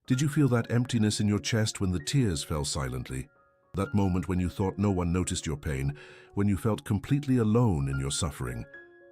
Did you feel that emptiness in your chest when the tears fell silently? That moment when you thought no one noticed your pain, when you felt completely alone in your suffering?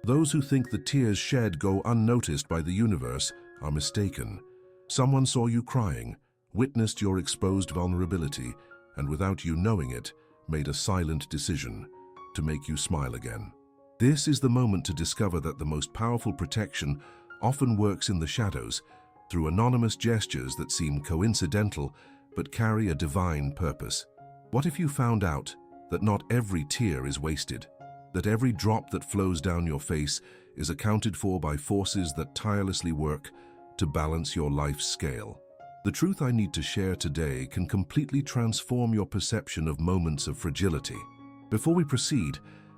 Those who think the tears shed go unnoticed by the universe are mistaken. Someone saw you crying, witnessed your exposed vulnerability, and without you knowing it, made a silent decision to make you smile again. This is the moment to discover that the most powerful protection often works in the shadows, through anonymous gestures that seem coincidental but carry a divine purpose. What if you found out that not every tear is wasted, that every drop that flows down your face is accounted for by forces that tirelessly work to balance your life's scale? The truth I need to share today can completely transform your perception of moments of fragility. Before we proceed,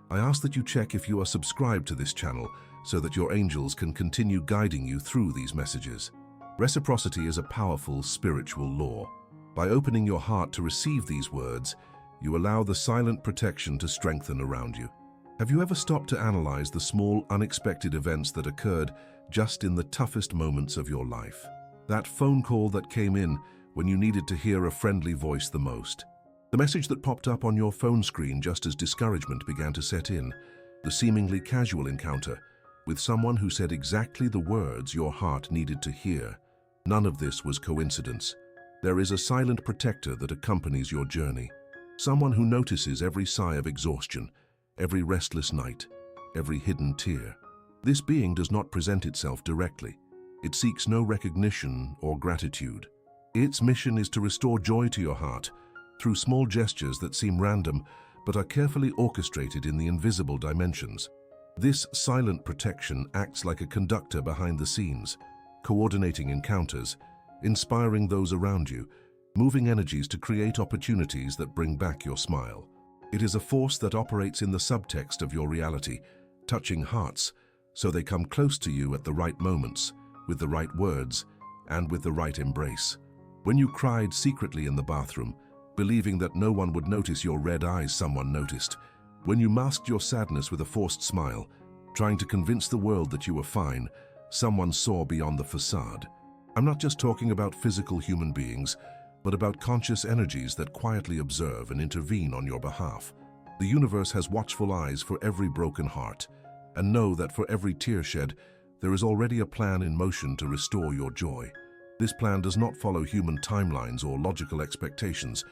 I ask that you check if you are subscribed to this channel so that your angels can continue guiding you through these messages. Reciprocity is a powerful spiritual law. By opening your heart to receive these words, you allow the silent protection to strengthen around you. Have you ever stopped to analyze the small, unexpected events that occurred just in the toughest moments of your life? That phone call that came in when you needed to hear a friendly voice the most. The message that popped up on your phone screen just as discouragement began to set in. The seemingly casual encounter with someone who said exactly the words your heart needed to hear. None of this was coincidence. There is a silent protector that accompanies your journey. Someone who notices every sigh of exhaustion, every restless night, every hidden tear. This being does not present itself directly. It seeks no recognition or gratitude. Its mission is to restore joy to your heart through small gestures that seem random but are carefully orchestrated in the invisible dimensions. This silent protection acts like a conductor behind the scenes, coordinating encounters, inspiring those around you, moving energies to create opportunities that bring back your smile. It is a force that operates in the subtext of your reality, touching hearts so they come close to you at the right moments, with the right words, and with the right embrace. When you cried secretly in the bathroom, believing that no one would notice your red eyes, someone noticed. When you masked your sadness with a forced smile, trying to convince the world that you were fine, someone saw beyond the facade. I'm not just talking about physical human beings, but about conscious energies that quietly observe and intervene on your behalf. The universe has watchful eyes for every broken heart, and know that for every tear shed, there is already a plan in motion to restore your joy. This plan does not follow human timelines or logical expectations.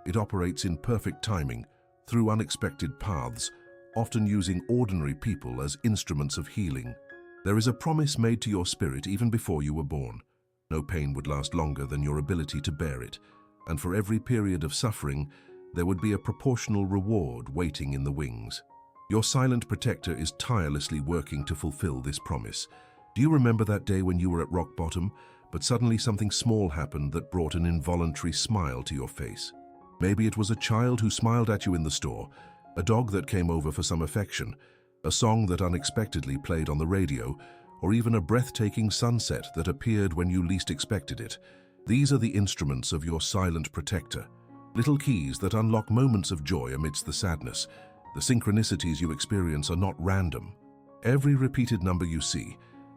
It operates in perfect timing, through unexpected paths, often using ordinary people as instruments of healing. There is a promise made to your spirit even before you were born. No pain would last longer than your ability to bear it, and for every period of suffering, there would be a proportional reward waiting in the wings. Your silent protector is tirelessly working to fulfill this promise. Do you remember that day when you were at rock bottom, but suddenly something small happened that brought an involuntary smile to your face? Maybe it was a child who smiled at you in the store, a dog that came over for some affection, a song that unexpectedly played on the radio, or even a breathtaking sunset that appeared when you least expected it. These are the instruments of your silent protector, little keys that unlock moments of joy amidst the sadness. The synchronicities you experience are not random. Every repeated number you see,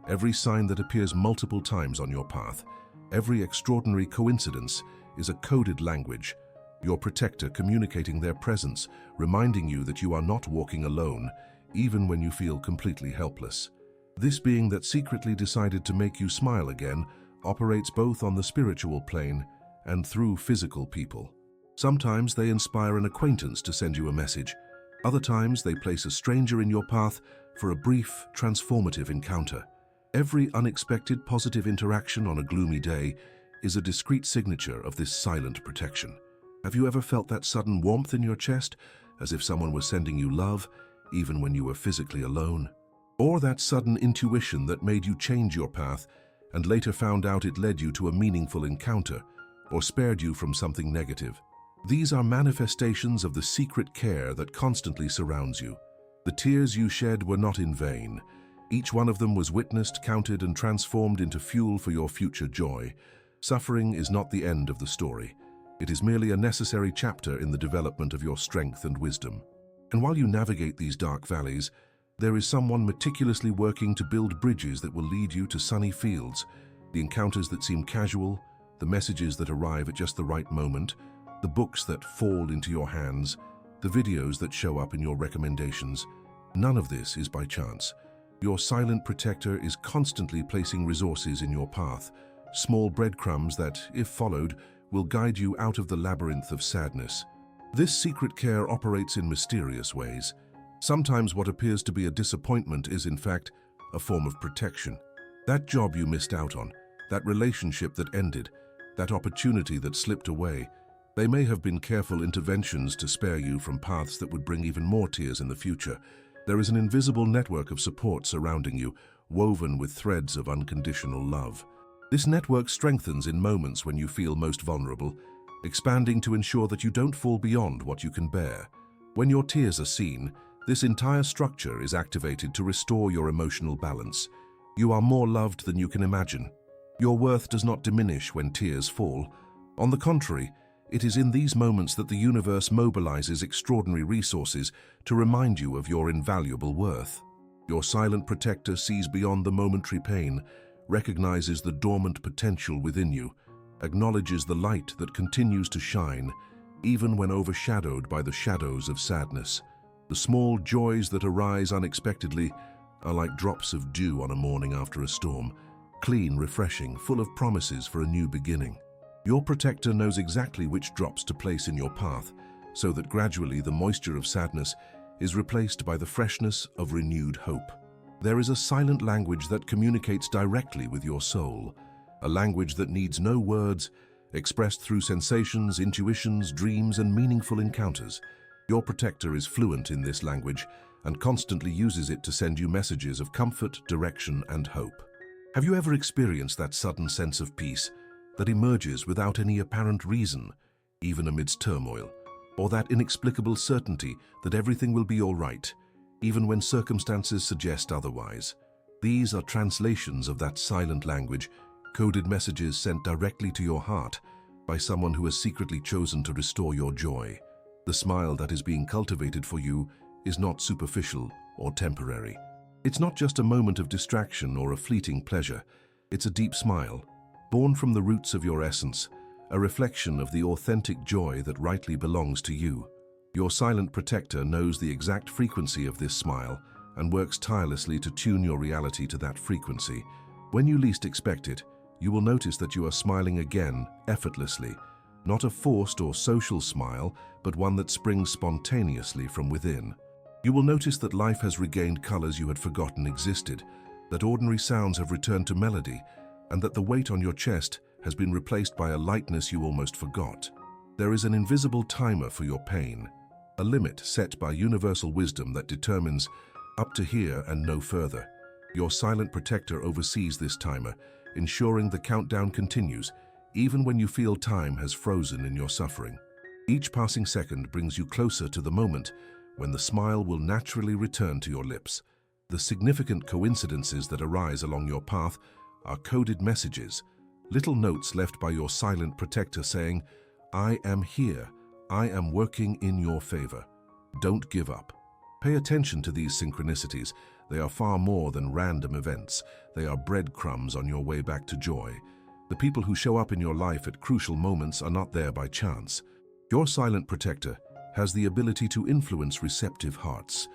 every sign that appears multiple times on your path, every extraordinary coincidence is a coded language, your protector communicating their presence, reminding you that you are not walking alone, even when you feel completely helpless. This being that secretly decided to make you smile again operates both on the spiritual plane and through physical people. Sometimes they inspire an acquaintance to send you a message. Other times they place a stranger in your path for a brief, transformative encounter. Every unexpected positive interaction on a gloomy day is a discreet signature of this silent protection. Have you ever felt that sudden warmth in your chest, as if someone was sending you love, even when you were physically alone? Or that sudden intuition that made you change your path and later found out it led you to a meaningful encounter or spared you from something negative? These are manifestations of the secret care that constantly surrounds you. The tears you shed were not in vain. Each one of them was witnessed, counted, and transformed into fuel for your future joy. Suffering is not the end of the story. It is merely a necessary chapter in the development of your strength and wisdom. And while you navigate these dark valleys, there is someone meticulously working to build bridges that will lead you to sunny fields. The encounters that seem casual, the messages that arrive at just the right moment, the books that fall into your hands, the videos that show up in your recommendations. None of this is by chance. Your silent protector is constantly placing resources in your path, small breadcrumbs that, if followed, will guide you out of the labyrinth of sadness. This secret care operates in mysterious ways. Sometimes what appears to be a disappointment is, in fact, a form of protection. That job you missed out on, that relationship that ended, that opportunity that slipped away, they may have been careful interventions to spare you from paths that would bring even more tears in the future. There is an invisible network of support surrounding you, woven with threads of unconditional love. This network strengthens in moments when you feel most vulnerable, expanding to ensure that you don't fall beyond what you can bear. When your tears are seen, this entire structure is activated to restore your emotional balance. You are more loved than you can imagine. Your worth does not diminish when tears fall. On the contrary, it is in these moments that the universe mobilizes extraordinary resources to remind you of your invaluable worth. Your silent protector sees beyond the momentary pain, recognizes the dormant potential within you, acknowledges the light that continues to shine, even when overshadowed by the shadows of sadness. The small joys that arise unexpectedly are like drops of dew on a morning after a storm, clean, refreshing, full of promises for a new beginning. Your protector knows exactly which drops to place in your path, so that gradually the moisture of sadness is replaced by the freshness of renewed hope. There is a silent language that communicates directly with your soul, a language that needs no words, expressed through sensations, intuitions, dreams, and meaningful encounters. Your protector is fluent in this language and constantly uses it to send you messages of comfort, direction, and hope. Have you ever experienced that sudden sense of peace that emerges without any apparent reason, even amidst turmoil, or that inexplicable certainty that everything will be all right, even when circumstances suggest otherwise? These are translations of that silent language, coded messages sent directly to your heart by someone who has secretly chosen to restore your joy. The smile that is being cultivated for you is not superficial or temporary. It's not just a moment of distraction or a fleeting pleasure. It's a deep smile, born from the roots of your essence, a reflection of the authentic joy that rightly belongs to you. Your silent protector knows the exact frequency of this smile and works tirelessly to tune your reality to that frequency. When you least expect it, you will notice that you are smiling again, effortlessly. Not a forced or social smile, but one that springs spontaneously from within. You will notice that life has regained colors you had forgotten existed, that ordinary sounds have returned to melody, and that the weight on your chest has been replaced by a lightness you almost forgot. There is an invisible timer for your pain, a limit set by universal wisdom that determines up to here and no further. Your silent protector oversees this timer, ensuring the countdown continues, even when you feel time has frozen in your suffering. Each passing second brings you closer to the moment when the smile will naturally return to your lips. The significant coincidences that arise along your path are coded messages, little notes left by your silent protector saying, "I am here, I am working in your favor. Don't give up." Pay attention to these synchronicities. They are far more than random events. They are breadcrumbs on your way back to joy. The people who show up in your life at crucial moments are not there by chance. Your silent protector has the ability to influence receptive hearts,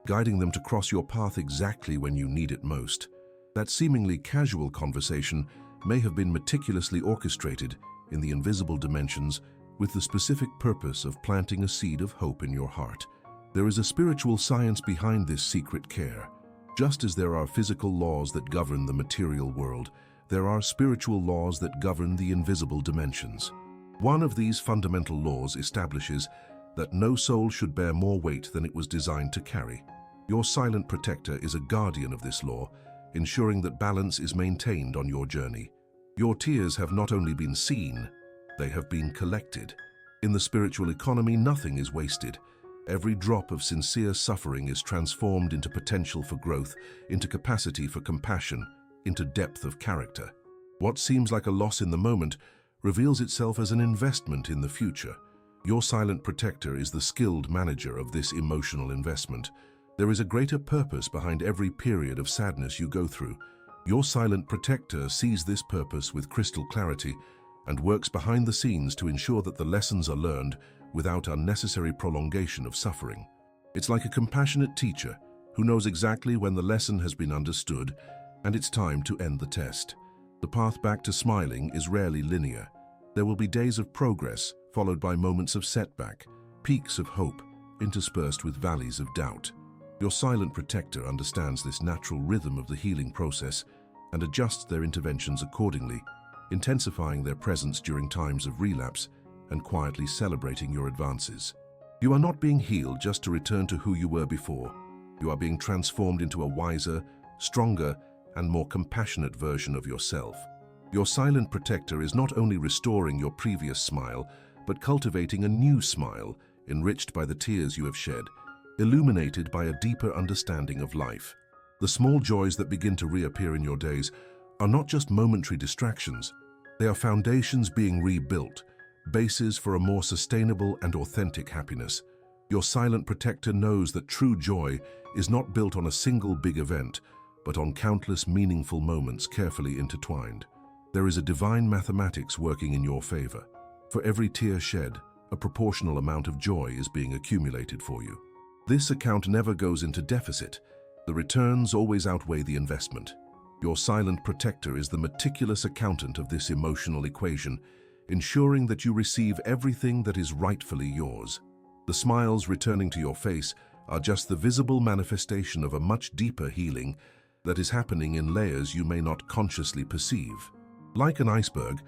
guiding them to cross your path exactly when you need it most. That seemingly casual conversation may have been meticulously orchestrated in the invisible dimensions with the specific purpose of planting a seed of hope in your heart. There is a spiritual science behind this secret care. Just as there are physical laws that govern the material world, there are spiritual laws that govern the invisible dimensions. One of these fundamental laws establishes that no soul should bear more weight than it was designed to carry. Your silent protector is a guardian of this law, ensuring that balance is maintained on your journey. Your tears have not only been seen, they have been collected. In the spiritual economy, nothing is wasted. Every drop of sincere suffering is transformed into potential for growth, into capacity for compassion, into depth of character. What seems like a loss in the moment reveals itself as an investment in the future. Your silent protector is the skilled manager of this emotional investment. There is a greater purpose behind every period of sadness you go through. Your silent protector sees this purpose with crystal clarity and works behind the scenes to ensure that the lessons are learned without unnecessary prolongation of suffering. It's like a compassionate teacher who knows exactly when the lesson has been understood and it's time to end the test. The path back to smiling is rarely linear. There will be days of progress, followed by moments of setback, peaks of hope, interspersed with valleys of doubt. Your silent protector understands this natural rhythm of the healing process and adjusts their interventions accordingly, intensifying their presence during times of relapse and quietly celebrating your advances. You are not being healed just to return to who you were before. You are being transformed into a wiser, stronger, and more compassionate version of yourself. Your silent protector is not only restoring your previous smile, but cultivating a new smile, enriched by the tears you have shed, illuminated by a deeper understanding of life. The small joys that begin to reappear in your days are not just momentary distractions. They are foundations being rebuilt, bases for a more sustainable and authentic happiness. Your silent protector knows that true joy is not built on a single big event, but on countless meaningful moments carefully intertwined. There is a divine mathematics working in your favor. For every tear shed, a proportional amount of joy is being accumulated for you. This account never goes into deficit. The returns always outweigh the investment. Your silent protector is the meticulous accountant of this emotional equation, ensuring that you receive everything that is rightfully yours. The smiles returning to your face are just the visible manifestation of a much deeper healing that is happening in layers you may not consciously perceive. Like an iceberg,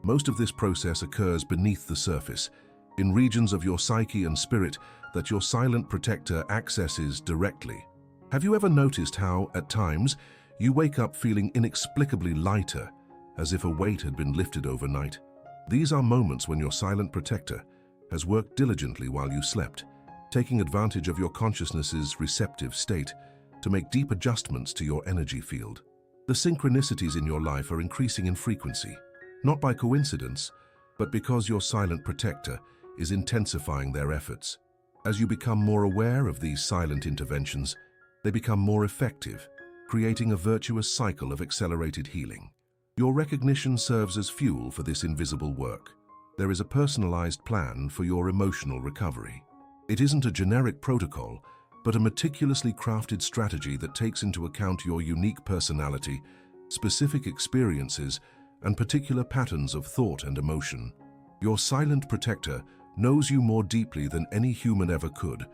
most of this process occurs beneath the surface, in regions of your psyche and spirit that your silent protector accesses directly. Have you ever noticed how, at times, you wake up feeling inexplicably lighter, as if a weight had been lifted overnight? These are moments when your silent protector has worked diligently while you slept, taking advantage of your consciousness's receptive state to make deep adjustments to your energy field. The synchronicities in your life are increasing in frequency, not by coincidence, but because your silent protector is intensifying their efforts. As you become more aware of these silent interventions, they become more effective, creating a virtuous cycle of accelerated healing. Your recognition serves as fuel for this invisible work. There is a personalized plan for your emotional recovery. It isn't a generic protocol, but a meticulously crafted strategy that takes into account your unique personality, specific experiences, and particular patterns of thought and emotion. Your silent protector knows you more deeply than any human ever could,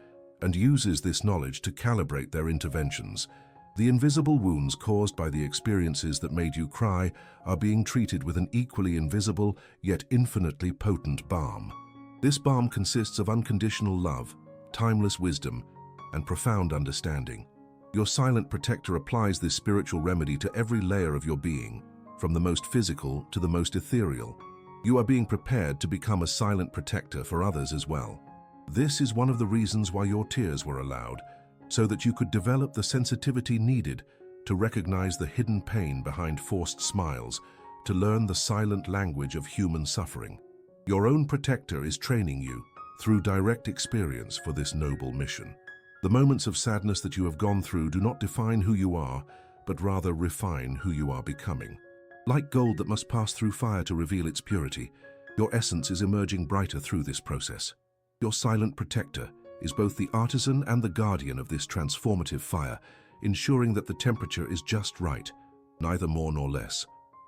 and uses this knowledge to calibrate their interventions. The invisible wounds caused by the experiences that made you cry are being treated with an equally invisible, yet infinitely potent balm. This balm consists of unconditional love, timeless wisdom, and profound understanding. Your silent protector applies this spiritual remedy to every layer of your being, from the most physical to the most ethereal. You are being prepared to become a silent protector for others as well. This is one of the reasons why your tears were allowed, so that you could develop the sensitivity needed to recognize the hidden pain behind forced smiles, to learn the silent language of human suffering. Your own protector is training you through direct experience for this noble mission. The moments of sadness that you have gone through do not define who you are, but rather refine who you are becoming. Like gold that must pass through fire to reveal its purity, your essence is emerging brighter through this process. Your silent protector is both the artisan and the guardian of this transformative fire, ensuring that the temperature is just right, neither more nor less.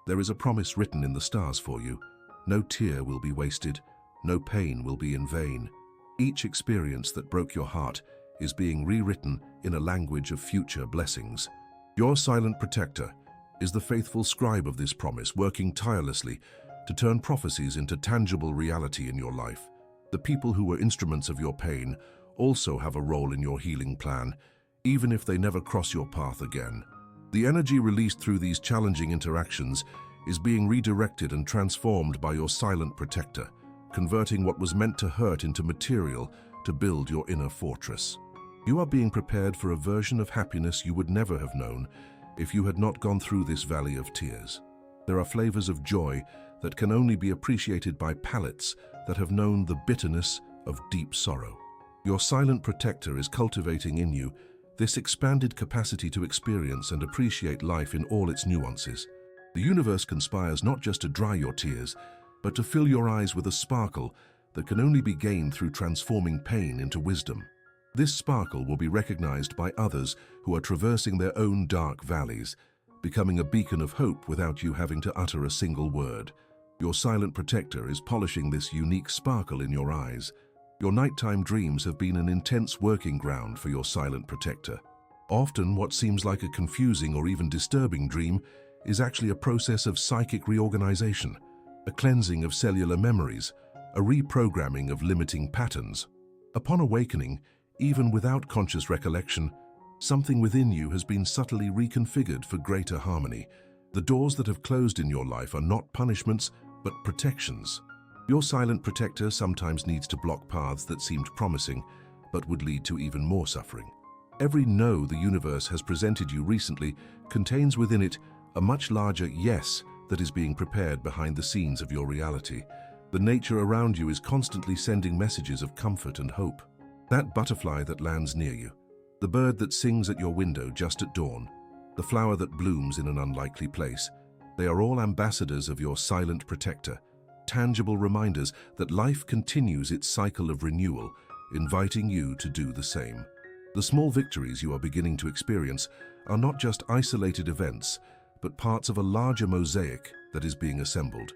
There is a promise written in the stars for you. No tear will be wasted, no pain will be in vain. Each experience that broke your heart is being rewritten in a language of future blessings. Your silent protector is the faithful scribe of this promise, working tirelessly to turn prophecies into tangible reality in your life. The people who were instruments of your pain also have a role in your healing plan, even if they never cross your path again. The energy released through these challenging interactions is being redirected and transformed by your silent protector, converting what was meant to hurt into material to build your inner fortress. You are being prepared for a version of happiness you would never have known if you had not gone through this valley of tears. There are flavors of joy that can only be appreciated by palates that have known the bitterness of deep sorrow. Your silent protector is cultivating in you this expanded capacity to experience and appreciate life in all its nuances. The universe conspires not just to dry your tears, but to fill your eyes with a sparkle that can only be gained through transforming pain into wisdom. This sparkle will be recognized by others who are traversing their own dark valleys, becoming a beacon of hope without you having to utter a single word. Your silent protector is polishing this unique sparkle in your eyes. Your nighttime dreams have been an intense working ground for your silent protector. Often, what seems like a confusing or even disturbing dream is actually a process of psychic reorganization, a cleansing of cellular memories, a reprogramming of limiting patterns. Upon awakening, even without conscious recollection, something within you has been subtly reconfigured for greater harmony. The doors that have closed in your life are not punishments, but protections. Your silent protector sometimes needs to block paths that seemed promising, but would lead to even more suffering. Every no the universe has presented you recently contains within it a much larger yes that is being prepared behind the scenes of your reality. The nature around you is constantly sending messages of comfort and hope. That butterfly that lands near you, the bird that sings at your window just at dawn, the flower that blooms in an unlikely place, they are all ambassadors of your silent protector, tangible reminders that life continues its cycle of renewal, inviting you to do the same. The small victories you are beginning to experience are not just isolated events, but parts of a larger mosaic that is being assembled.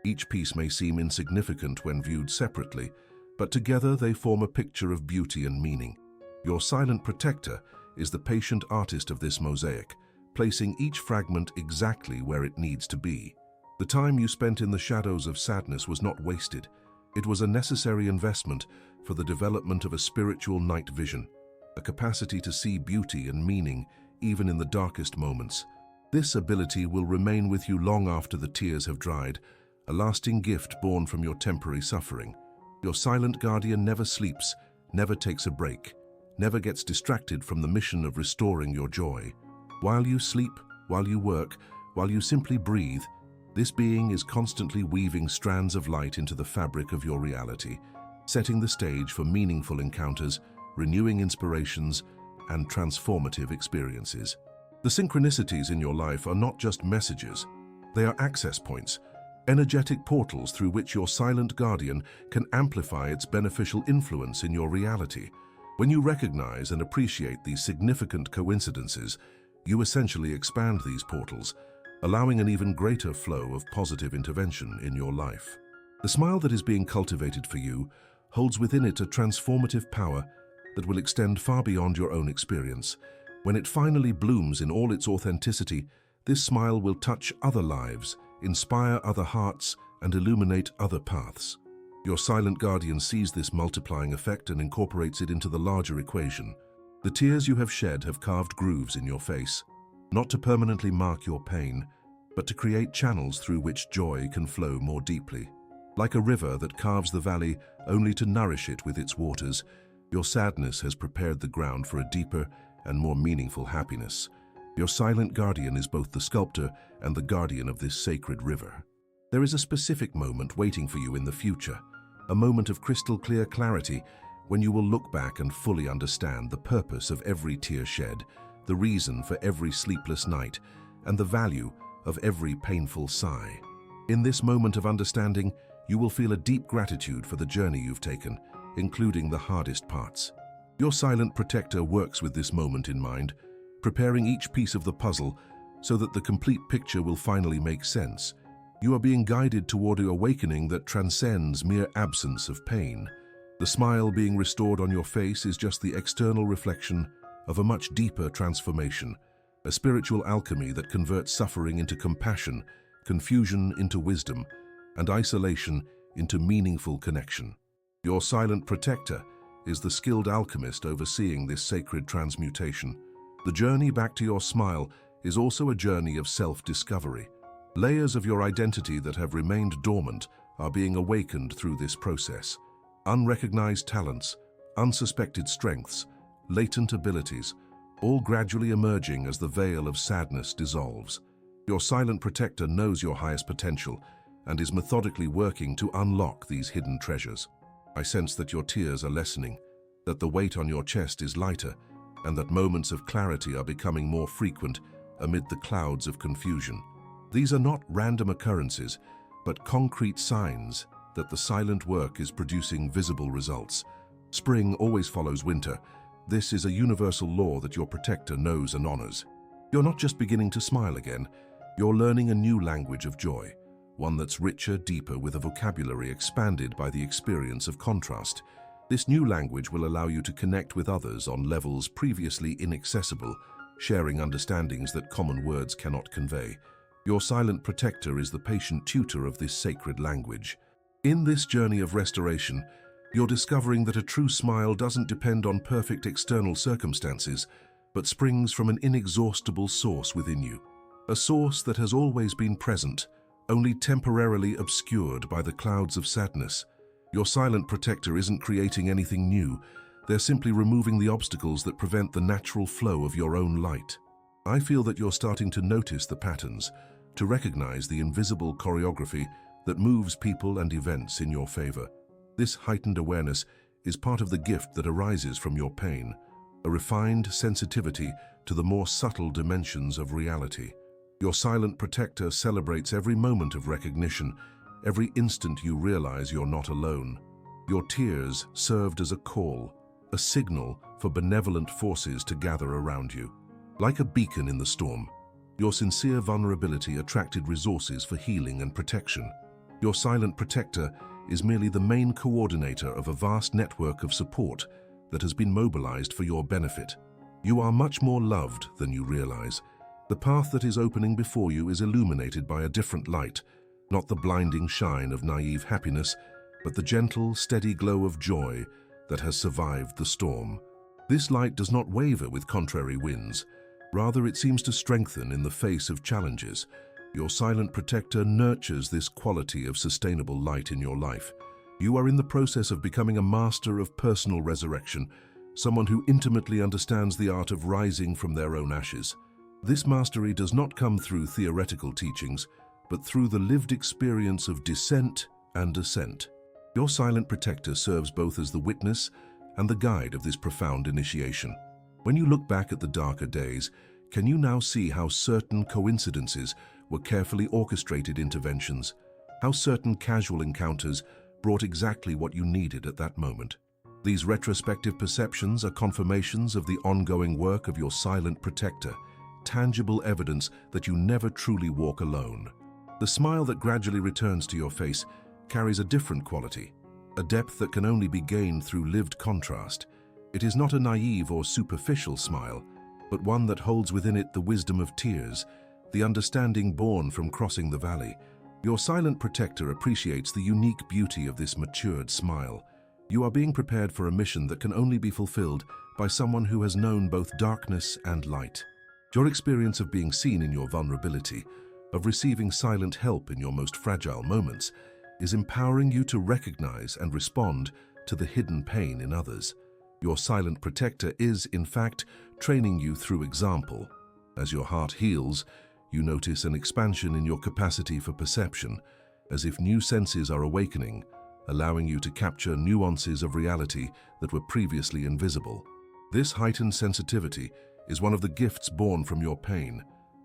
Each piece may seem insignificant when viewed separately, but together they form a picture of beauty and meaning. Your silent protector is the patient artist of this mosaic, placing each fragment exactly where it needs to be. The time you spent in the shadows of sadness was not wasted. It was a necessary investment for the development of a spiritual night vision, a capacity to see beauty and meaning even in the darkest moments. This ability will remain with you long after the tears have dried, a lasting gift born from your temporary suffering. Your silent guardian never sleeps, never takes a break, never gets distracted from the mission of restoring your joy. While you sleep, while you work, while you simply breathe, this being is constantly weaving strands of light into the fabric of your reality, setting the stage for meaningful encounters, renewing inspirations, and transformative experiences. The synchronicities in your life are not just messages, they are access points, energetic portals through which your silent guardian can amplify its beneficial influence in your reality. When you recognize and appreciate these significant coincidences, you essentially expand these portals, allowing an even greater flow of positive intervention in your life. The smile that is being cultivated for you holds within it a transformative power that will extend far beyond your own experience. When it finally blooms in all its authenticity, this smile will touch other lives, inspire other hearts, and illuminate other paths. Your silent guardian sees this multiplying effect and incorporates it into the larger equation. The tears you have shed have carved grooves in your face, not to permanently mark your pain, but to create channels through which joy can flow more deeply. Like a river that carves the valley only to nourish it with its waters, your sadness has prepared the ground for a deeper and more meaningful happiness. Your silent guardian is both the sculptor and the guardian of this sacred river. There is a specific moment waiting for you in the future, a moment of crystal clear clarity when you will look back and fully understand the purpose of every tear shed, the reason for every sleepless night, and the value of every painful sigh. In this moment of understanding, you will feel a deep gratitude for the journey you've taken, including the hardest parts. Your silent protector works with this moment in mind, preparing each piece of the puzzle so that the complete picture will finally make sense. You are being guided toward an awakening that transcends mere absence of pain. The smile being restored on your face is just the external reflection of a much deeper transformation, a spiritual alchemy that converts suffering into compassion, confusion into wisdom, and isolation into meaningful connection. Your silent protector is the skilled alchemist overseeing this sacred transmutation. The journey back to your smile is also a journey of self-discovery. Layers of your identity that have remained dormant are being awakened through this process. Unrecognized talents, unsuspected strengths, latent abilities, all gradually emerging as the veil of sadness dissolves. Your silent protector knows your highest potential and is methodically working to unlock these hidden treasures. I sense that your tears are lessening, that the weight on your chest is lighter, and that moments of clarity are becoming more frequent amid the clouds of confusion. These are not random occurrences, but concrete signs that the silent work is producing visible results. Spring always follows winter. This is a universal law that your protector knows and honors. You're not just beginning to smile again, you're learning a new language of joy, one that's richer, deeper, with a vocabulary expanded by the experience of contrast. This new language will allow you to connect with others on levels previously inaccessible, sharing understandings that common words cannot convey. Your silent protector is the patient tutor of this sacred language. In this journey of restoration, you're discovering that a true smile doesn't depend on perfect external circumstances, but springs from an inexhaustible source within you. A source that has always been present, only temporarily obscured by the clouds of sadness. Your silent protector isn't creating anything new. They're simply removing the obstacles that prevent the natural flow of your own light. I feel that you're starting to notice the patterns, to recognize the invisible choreography that moves people and events in your favor. This heightened awareness is part of the gift that arises from your pain, a refined sensitivity to the more subtle dimensions of reality. Your silent protector celebrates every moment of recognition, every instant you realize you're not alone. Your tears served as a call, a signal for benevolent forces to gather around you. Like a beacon in the storm, your sincere vulnerability attracted resources for healing and protection. Your silent protector is merely the main coordinator of a vast network of support that has been mobilized for your benefit. You are much more loved than you realize. The path that is opening before you is illuminated by a different light, not the blinding shine of naive happiness, but the gentle, steady glow of joy that has survived the storm. This light does not waver with contrary winds. Rather, it seems to strengthen in the face of challenges. Your silent protector nurtures this quality of sustainable light in your life. You are in the process of becoming a master of personal resurrection, someone who intimately understands the art of rising from their own ashes. This mastery does not come through theoretical teachings, but through the lived experience of descent and ascent. Your silent protector serves both as the witness and the guide of this profound initiation. When you look back at the darker days, can you now see how certain coincidences were carefully orchestrated interventions, how certain casual encounters brought exactly what you needed at that moment? These retrospective perceptions are confirmations of the ongoing work of your silent protector, tangible evidence that you never truly walk alone. The smile that gradually returns to your face carries a different quality, a depth that can only be gained through lived contrast. It is not a naive or superficial smile, but one that holds within it the wisdom of tears, the understanding born from crossing the valley. Your silent protector appreciates the unique beauty of this matured smile. You are being prepared for a mission that can only be fulfilled by someone who has known both darkness and light. Your experience of being seen in your vulnerability, of receiving silent help in your most fragile moments, is empowering you to recognize and respond to the hidden pain in others. Your silent protector is, in fact, training you through example. As your heart heals, you notice an expansion in your capacity for perception, as if new senses are awakening, allowing you to capture nuances of reality that were previously invisible. This heightened sensitivity is one of the gifts born from your pain,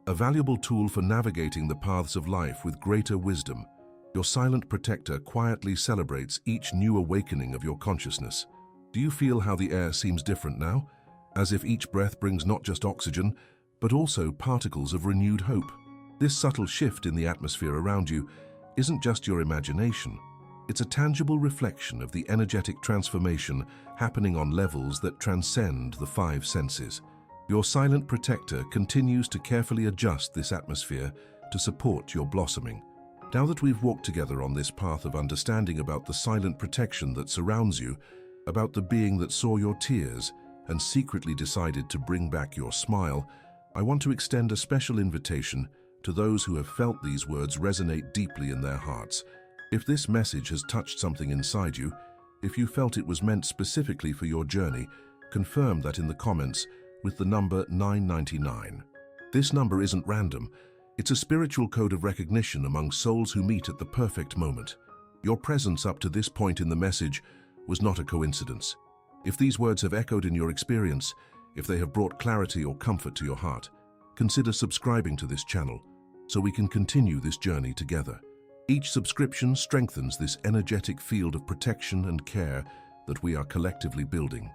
a valuable tool for navigating the paths of life with greater wisdom. Your silent protector quietly celebrates each new awakening of your consciousness. Do you feel how the air seems different now? As if each breath brings not just oxygen, but also particles of renewed hope. This subtle shift in the atmosphere around you isn't just your imagination. It's a tangible reflection of the energetic transformation happening on levels that transcend the five senses. Your silent protector continues to carefully adjust this atmosphere to support your blossoming. Now that we've walked together on this path of understanding about the silent protection that surrounds you, about the being that saw your tears and secretly decided to bring back your smile, I want to extend a special invitation to those who have felt these words resonate deeply in their hearts. If this message has touched something inside you, if you felt it was meant specifically for your journey, confirm that in the comments with the number 999. This number isn't random. It's a spiritual code of recognition among souls who meet at the perfect moment. Your presence up to this point in the message was not a coincidence. If these words have echoed in your experience, if they have brought clarity or comfort to your heart, consider subscribing to this channel so we can continue this journey together. Each subscription strengthens this energetic field of protection and care that we are collectively building.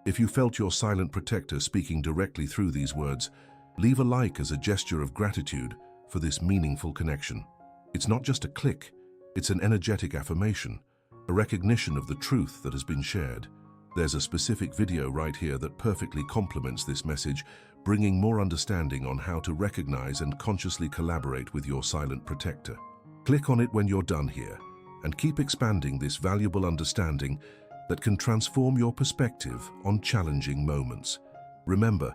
If you felt your silent protector speaking directly through these words, leave a like as a gesture of gratitude for this meaningful connection. It's not just a click, it's an energetic affirmation, a recognition of the truth that has been shared. There's a specific video right here that perfectly complements this message, bringing more understanding on how to recognize and consciously collaborate with your silent protector. Click on it when you're done here, and keep expanding this valuable understanding that can transform your perspective on challenging moments. Remember,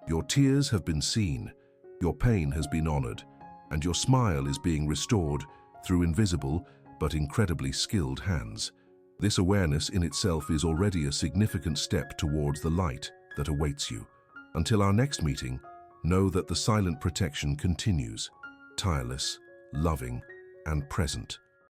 your tears have been seen, your pain has been honored, and your smile is being restored through invisible but incredibly skilled hands. This awareness in itself is already a significant step towards the light that awaits you. Until our next meeting, know that the silent protection continues, tireless, loving, and present.